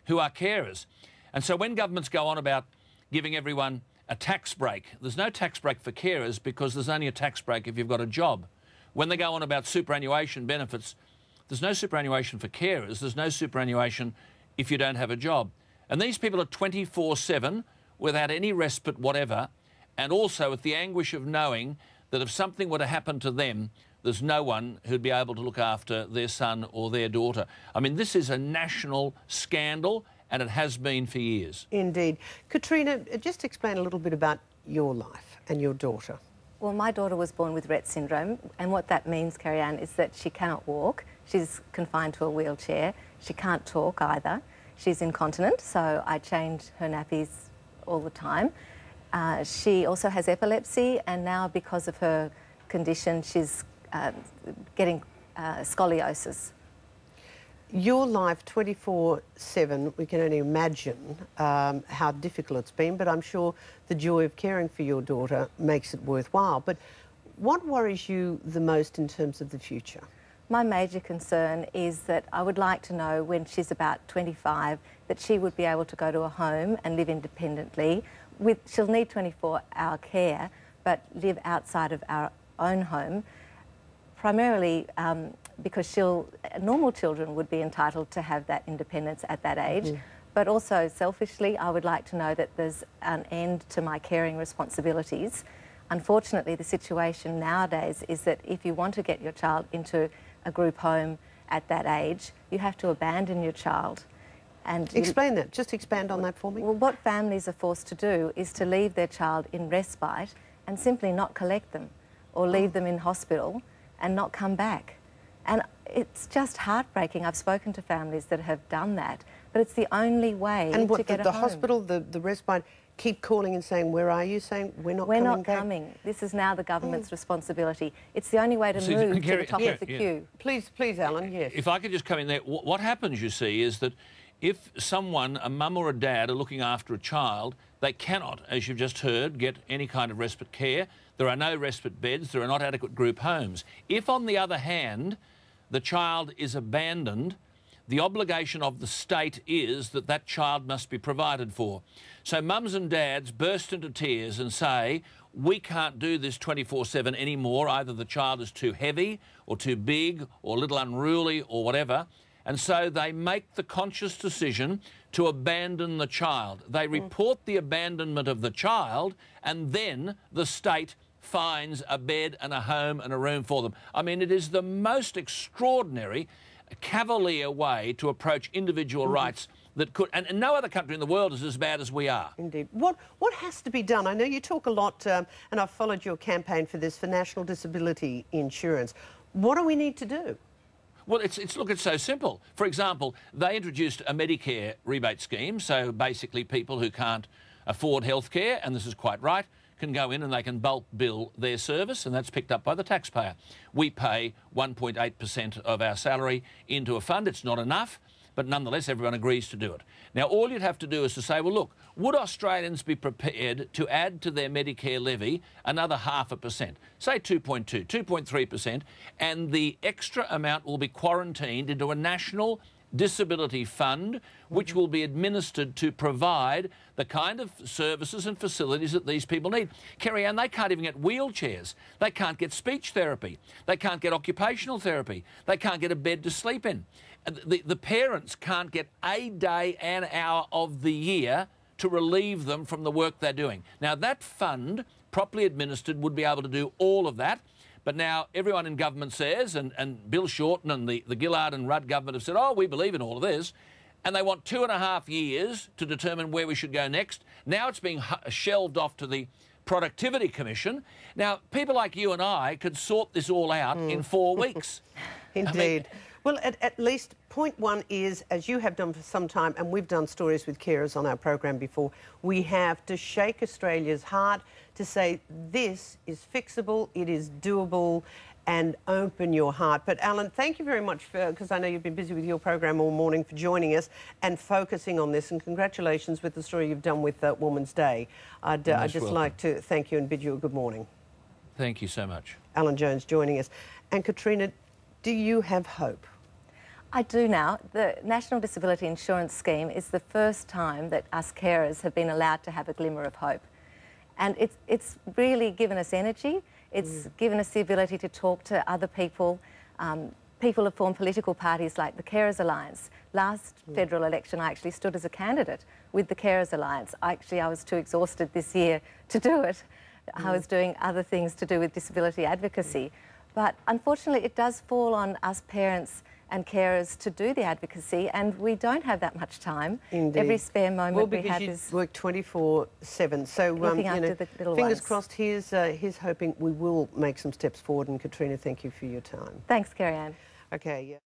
who are carers. And so when governments go on about giving everyone a tax break, there's no tax break for carers because there's only a tax break if you've got a job. When they go on about superannuation benefits, there's no superannuation for carers, there's no superannuation if you don't have a job. And these people are 24/7 without any respite whatever, and also with the anguish of knowing that if something were to happen to them, there's no one who'd be able to look after their son or their daughter. I mean, this is a national scandal, and it has been for years. Indeed. Katrina, just explain a little bit about your life and your daughter. Well, my daughter was born with Rett syndrome, and what that means, Kerry-Anne, is that she cannot walk. She's confined to a wheelchair. She can't talk either. She's incontinent, so I change her nappies all the time. She also has epilepsy, and now because of her condition, she's getting scoliosis. Your life 24/7, we can only imagine how difficult it's been, but I'm sure the joy of caring for your daughter makes it worthwhile. But what worries you the most in terms of the future? My major concern is that I would like to know when she's about 25 that she would be able to go to a home and live independently. She'll need 24-hour care, but live outside of our own home, primarily because normal children would be entitled to have that independence at that age. But also, selfishly, I would like to know that there's an end to my caring responsibilities. Unfortunately, the situation nowadays is that if you want to get your child into a group home at that age, you have to abandon your child. And explain that. Just expand on that for me. Well, what families are forced to do is to leave their child in respite and simply not collect them, or leave them in hospital and not come back. And it's just heartbreaking. I've spoken to families that have done that, but it's the only way to get a home. And the hospital, the respite, keep calling and saying, where are you? Saying, we're not coming. This is now the government's responsibility. It's the only way to move to the top of the queue. Please, Alan, yes. If I could just come in there, what happens, you see, is that if someone, a mum or a dad, are looking after a child, they cannot, as you've just heard, get any kind of respite care. There are no respite beds. There are not adequate group homes. If, on the other hand, the child is abandoned, the obligation of the state is that that child must be provided for. So mums and dads burst into tears and say, we can't do this 24/7 anymore. Either the child is too heavy or too big or a little unruly or whatever. And so they make the conscious decision to abandon the child. They report the abandonment of the child, and then the state finds a bed and a home and a room for them. I mean, it is the most extraordinary, cavalier way to approach individual rights that could... And no other country in the world is as bad as we are. Indeed. What has to be done? I know you talk a lot, and I've followed your campaign for this, for national disability insurance. What do we need to do? Well, look, it's so simple. For example, they introduced a Medicare rebate scheme, so basically people who can't afford healthcare, and this is quite right, can go in and they can bulk bill their service, and that's picked up by the taxpayer. We pay 1.8% of our salary into a fund. It's not enough, but nonetheless everyone agrees to do it. Now, all you'd have to do is to say, well, look, would Australians be prepared to add to their Medicare levy another 0.5%, say 2.2%, 2.3%, and the extra amount will be quarantined into a national disability fund, which will be administered to provide the kind of services and facilities that these people need. Kerry-Anne, they can't even get wheelchairs. They can't get speech therapy. They can't get occupational therapy. They can't get a bed to sleep in. The parents can't get a day, an hour of the year to relieve them from the work they're doing. Now, that fund, properly administered, would be able to do all of that. But now everyone in government says, and Bill Shorten and the Gillard and Rudd government have said, oh, we believe in all of this, and they want 2.5 years to determine where we should go next. Now it's being shelved off to the Productivity Commission. Now, people like you and I could sort this all out in 4 weeks. Indeed. Well, at least point one is, as you have done for some time, and we've done stories with carers on our program before, we have to shake Australia's heart to say this is fixable, it is doable, and open your heart. But Alan, thank you very much because I know you've been busy with your program all morning, for joining us and focusing on this, and congratulations with the story you've done with Women's Day. I'd just like to thank you and bid you a good morning. Thank you so much. Alan Jones joining us. And Katrina, do you have hope? I do now. The National Disability Insurance Scheme is the first time that us carers have been allowed to have a glimmer of hope. And it's really given us energy. It's given us the ability to talk to other people. People have formed political parties like the Carers Alliance. Last federal election, I actually stood as a candidate with the Carers Alliance. I was too exhausted this year to do it. I was doing other things to do with disability advocacy. But unfortunately, it does fall on us parents and carers to do the advocacy, and we don't have that much time. Indeed. Every spare moment we have is... is... work 24/7. So, looking after the little fingers ones. crossed, here's hoping we will make some steps forward. And Katrina, thank you for your time. Thanks, Kerry-Anne. Okay. Yeah.